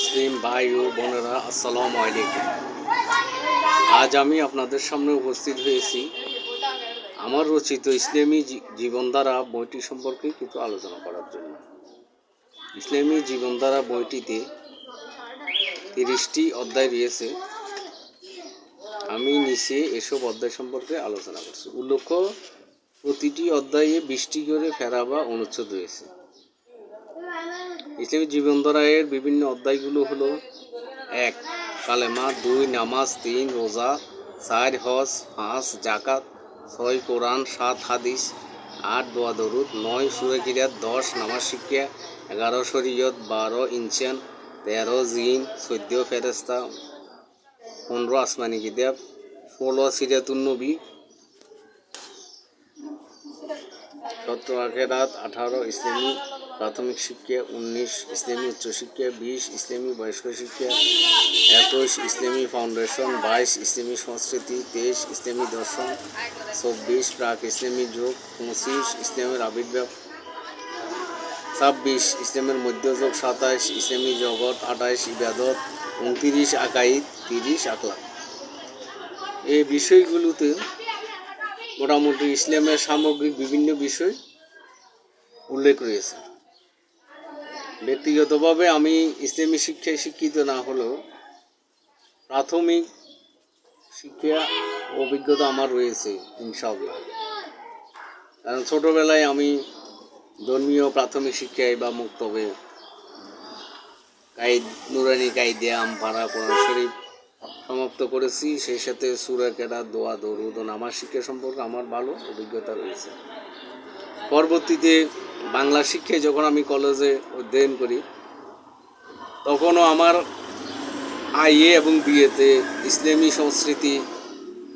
মুসলিম ভাই ও বোনেরা, আসসালামু আলাইকুম। আজ আমি আপনাদের সামনে উপস্থিত হয়েছি আমার রচিত ইসলামী জীবনধারা বইটি সম্পর্কে কিছু আলোচনা করার জন্য। ইসলামী জীবনধারা বইটিতে 30টি অধ্যায় রয়েছে। আমি নিচে এসব অধ্যায় সম্পর্কে আলোচনা করছি। উল্লেখ্য, প্রতিটি অধ্যায়ে 20টি করে ফেরা বা অনুচ্ছেদ রয়েছে। ইসলামী জীবনধারায়ের বিভিন্ন অধ্যায়গুলো হলো: 1. কালেমা, 2. নামাজ, 3. রোজা, 4. হজ, 5. জাকাত, 6. কোরআন, 7. হাদিস, 8. দোয়া দরুদ, 9. সূরা কিরাত, 10. নামাজ শিক্ষা, 11. শরীয়ত, 12. ইনসান, 13. জিন, 14. ফেরেশতা, 15. আসমানি কিতাব, 16. সিরাতুন নবী, 17. আখেরাত, 18. ইসলামী প্রাথমিক শিক্ষা, 19. ইসলামী উচ্চশিক্ষা, 20. ইসলামী বয়স্ক শিক্ষা, 21. ইসলামী ফাউন্ডেশন, 22. ইসলামী সংস্কৃতি, 23. ইসলামী দর্শন, 24. প্রাক ইসলামী যুগ, 25. ইসলামের আবির্ভাব, 26. ইসলামের মধ্যযুগ, 27. ইসলামী জগৎ, 28. ইবাদত, 29. আকাইদ, 30. আখলাক। এই বিষয়গুলোতে মোটামুটি ইসলামের সামগ্রিক বিভিন্ন বিষয় উল্লেখ রয়েছে। ব্যক্তিগতভাবে আমি ইসলামী শিক্ষায় শিক্ষিত না হলেও প্রাথমিক শিক্ষা অভিজ্ঞতা আমার রয়েছে ইনশাআল্লাহ। কারণ ছোটোবেলায় আমি ধর্মীয় প্রাথমিক শিক্ষায় বা মুক্তবে নুরানি কায়দা, আমপাড়া, কোরআন শরীফ সমাপ্ত করেছি। সেই সাথে সূরা কেরাত, দোয়া দরুদ ও নামাজ শিক্ষা সম্পর্কে আমার ভালো অভিজ্ঞতা রয়েছে। পরবর্তীতে বাংলা শিক্ষায় যখন আমি কলেজে অধ্যয়ন করি, তখনও আমার আইএ এবং বিএতে ইসলামী সংস্কৃতি,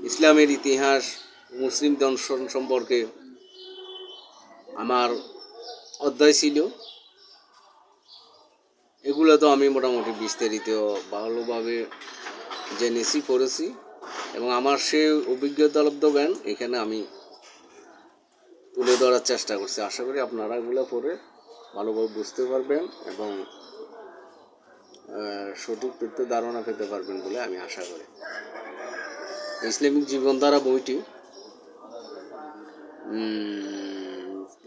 ইসলামের ইতিহাস, মুসলিম দর্শন সম্পর্কে আমার অধ্যায় ছিল। এগুলো তো আমি মোটামুটি বিস্তারিত ভালোভাবে জেনেছি, পড়েছি এবং আমার সে অভিজ্ঞতালব্ধ জ্ঞান এখানে আমি তুলে ধরার চেষ্টা করছি। আশা করি আপনারা এগুলো পড়ে ভালোভাবে বুঝতে পারবেন এবং সঠিক তথ্য ধারণা পেতে পারবেন বলে আমি আশা করি। ইসলামিক জীবনধারা বইটি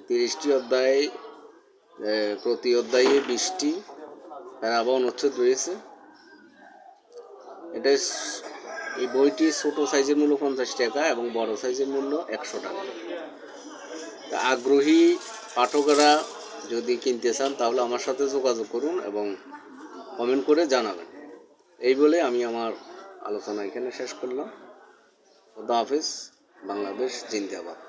30টি অধ্যায়, প্রতি অধ্যায়ে 20টি বা অনুচ্ছেদ রয়েছে। এই বইটি ছোট সাইজের মূল্য 50 টাকা এবং বড় সাইজের মূল্য 100 টাকা। আগ্রহী পাঠকেরা যদি কিনতে চান তাহলে আমার সাথে যোগাযোগ করুন এবং কমেন্ট করে জানাবেন। এই বলে আমি আমার আলোচনা এখানে শেষ করলাম। খোদা হাফেজ। বাংলাদেশ জিন্দাবাদ।